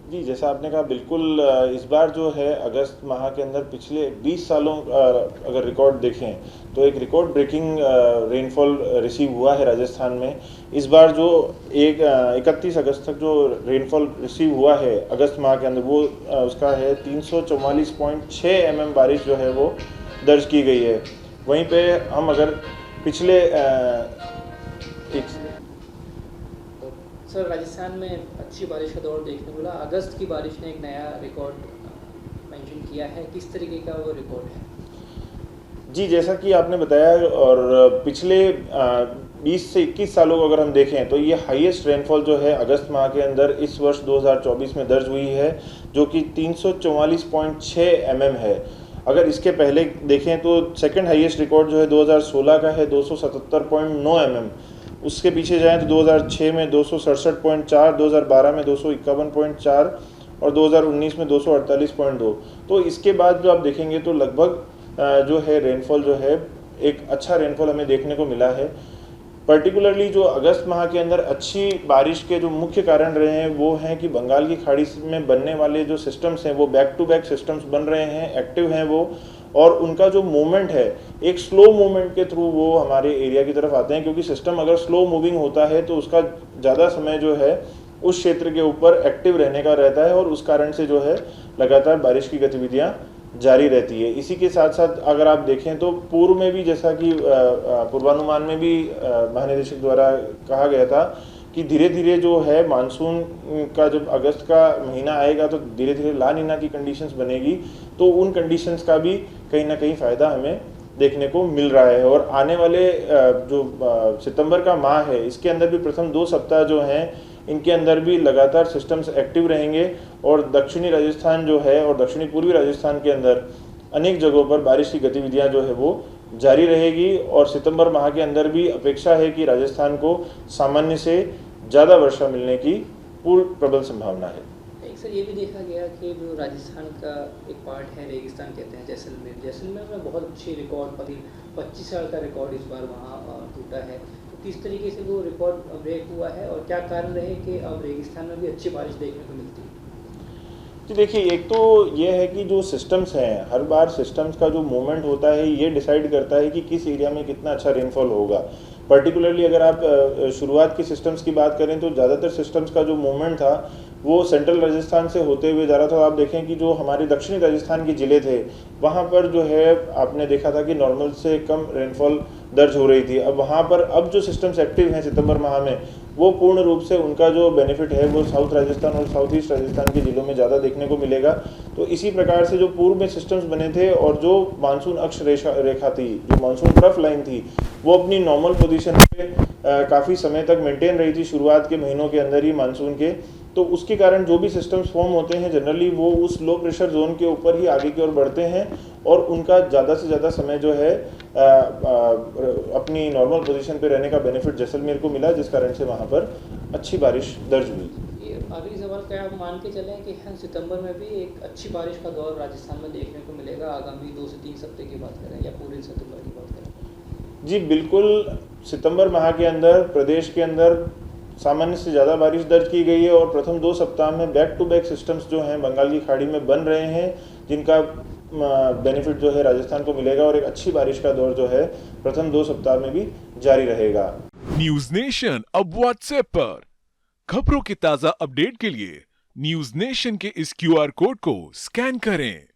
जी, जैसा आपने कहा बिल्कुल इस बार जो है अगस्त माह के अंदर पिछले 20 सालों अगर रिकॉर्ड देखें तो एक रिकॉर्ड ब्रेकिंग रेनफॉल रिसीव हुआ है राजस्थान में। इस बार जो 31 अगस्त तक जो रेनफॉल रिसीव हुआ है अगस्त माह के अंदर वो उसका है 344.6 mm बारिश जो है वो दर्ज की गई है। वहीं पे हम अगर पिछले एक तो सर, राजस्थान में अच्छी बारिश का दौर देखने को मिला। अगस्त की बारिश ने एक नया रिकॉर्ड मेंशन किया है। किस तरीके का वो रिकॉर्ड है? जी, जैसा कि आपने बताया और पिछले 20 से 21 सालों को अगर हम देखें तो ये हाईएस्ट रेनफॉल जो है अगस्त माह के अंदर इस वर्ष 2024 में दर्ज हुई है, जो कि 344.6 mm है। अगर इसके पहले देखें तो सेकंड हाईएस्ट रिकॉर्ड जो है 2016 का है 277.9 mm। उसके पीछे जाएं तो 2006 में 267.4, 2012 में 251.4 और 2019 में 248.2। तो इसके बाद जो आप देखेंगे तो लगभग जो है रेनफॉल जो है एक अच्छा रेनफॉल हमें देखने को मिला है। पर्टिकुलरली जो अगस्त माह के अंदर अच्छी बारिश के जो मुख्य कारण रहे हैं वो हैं कि बंगाल की खाड़ी में बनने वाले जो सिस्टम्स हैं वो बैक टू बैक सिस्टम्स बन रहे हैं, एक्टिव हैं वो, और उनका जो मूवमेंट है एक स्लो मूवमेंट के थ्रू वो हमारे एरिया की तरफ आते हैं, क्योंकि सिस्टम अगर स्लो मूविंग होता है तो उसका ज़्यादा समय जो है उस क्षेत्र के ऊपर एक्टिव रहने का रहता है और उस कारण से जो है लगातार बारिश की गतिविधियाँ जारी रहती है। इसी के साथ साथ अगर आप देखें तो पूर्व में भी जैसा कि पूर्वानुमान में भी महानिदेशक द्वारा कहा गया था कि धीरे धीरे जो है मानसून का जब अगस्त का महीना आएगा तो धीरे धीरे ला नीना की कंडीशंस बनेगी, तो उन कंडीशंस का भी कहीं ना कहीं फ़ायदा हमें देखने को मिल रहा है। और आने वाले जो सितंबर का माह है इसके अंदर भी प्रथम 2 सप्ताह जो हैं इनके अंदर भी लगातार सिस्टम्स एक्टिव रहेंगे और दक्षिणी राजस्थान जो है और दक्षिणी पूर्वी राजस्थान के अंदर अनेक जगहों पर बारिश की गतिविधियां जो है वो जारी रहेगी। और सितंबर माह के अंदर भी अपेक्षा है कि राजस्थान को सामान्य से ज़्यादा वर्षा मिलने की पूर्ण प्रबल संभावना है। एक सर, ये भी देखा गया कि जो राजस्थान का एक पार्ट है, रेगिस्तान कहते हैं, जैसलमेर में बहुत अच्छी रिकॉर्ड, अभी 25 साल का रिकॉर्ड इस बार वहाँ टूटा है। तो किस तरीके से वो रिकॉर्ड ब्रेक हुआ है और क्या कारण रहे कि अब रेगिस्तान में भी अच्छी बारिश देखने को मिलती है? जी देखिए, एक तो ये है कि जो सिस्टम्स हैं हर बार सिस्टम्स का जो मूवमेंट होता है ये डिसाइड करता है कि किस एरिया में कितना अच्छा रेनफॉल होगा। पर्टिकुलरली अगर आप शुरुआत की सिस्टम्स की बात करें तो ज़्यादातर सिस्टम्स का जो मूवमेंट था वो सेंट्रल राजस्थान से होते हुए जा रहा था। आप देखें कि जो हमारे दक्षिणी राजस्थान के ज़िले थे वहाँ पर जो है आपने देखा था कि नॉर्मल से कम रेनफॉल दर्ज हो रही थी। अब वहाँ पर अब जो सिस्टम्स एक्टिव हैं सितंबर माह में वो पूर्ण रूप से उनका जो बेनिफिट है वो साउथ राजस्थान और साउथ ईस्ट राजस्थान के ज़िलों में ज़्यादा देखने को मिलेगा। तो इसी प्रकार से जो पूर्व में सिस्टम्स बने थे और जो मानसून अक्ष रेखा थी, जो मानसून ट्रफ लाइन थी, वो अपनी नॉर्मल पोजीशन पे काफ़ी समय तक मेंटेन रही थी शुरुआत के महीनों के अंदर ही मानसून के। तो उसके कारण जो भी सिस्टम्स फॉर्म होते हैं जनरली वो उस लो प्रेशर जोन के ऊपर ही आगे की ओर बढ़ते हैं और उनका ज़्यादा से ज़्यादा समय जो है अपनी नॉर्मल पोजीशन पे रहने का बेनिफिट जैसलमेर को मिला, जिस कारण से वहाँ पर अच्छी बारिश दर्ज हुई। ये आखिरी सवाल, क्या आप मान के चलें कि हाँ, सितंबर में भी एक अच्छी बारिश का दौर राजस्थान में देखने को मिलेगा आगामी 2 से 3 सप्ताह की बात करें या पूरे सितंबर की बात करें? जी बिल्कुल, सितंबर माह के अंदर प्रदेश के अंदर सामान्य से ज़्यादा बारिश दर्ज की गई है और प्रथम 2 सप्ताह में बैक टू बैक सिस्टम्स जो हैं बंगाल की खाड़ी में बन रहे हैं, जिनका बेनिफिट जो है राजस्थान को मिलेगा और एक अच्छी बारिश का दौर जो है प्रथम 2 सप्ताह में भी जारी रहेगा। न्यूज नेशन अब व्हाट्सएप पर खबरों के ताजा अपडेट के लिए न्यूज नेशन के इस क्यूआर कोड को स्कैन करें।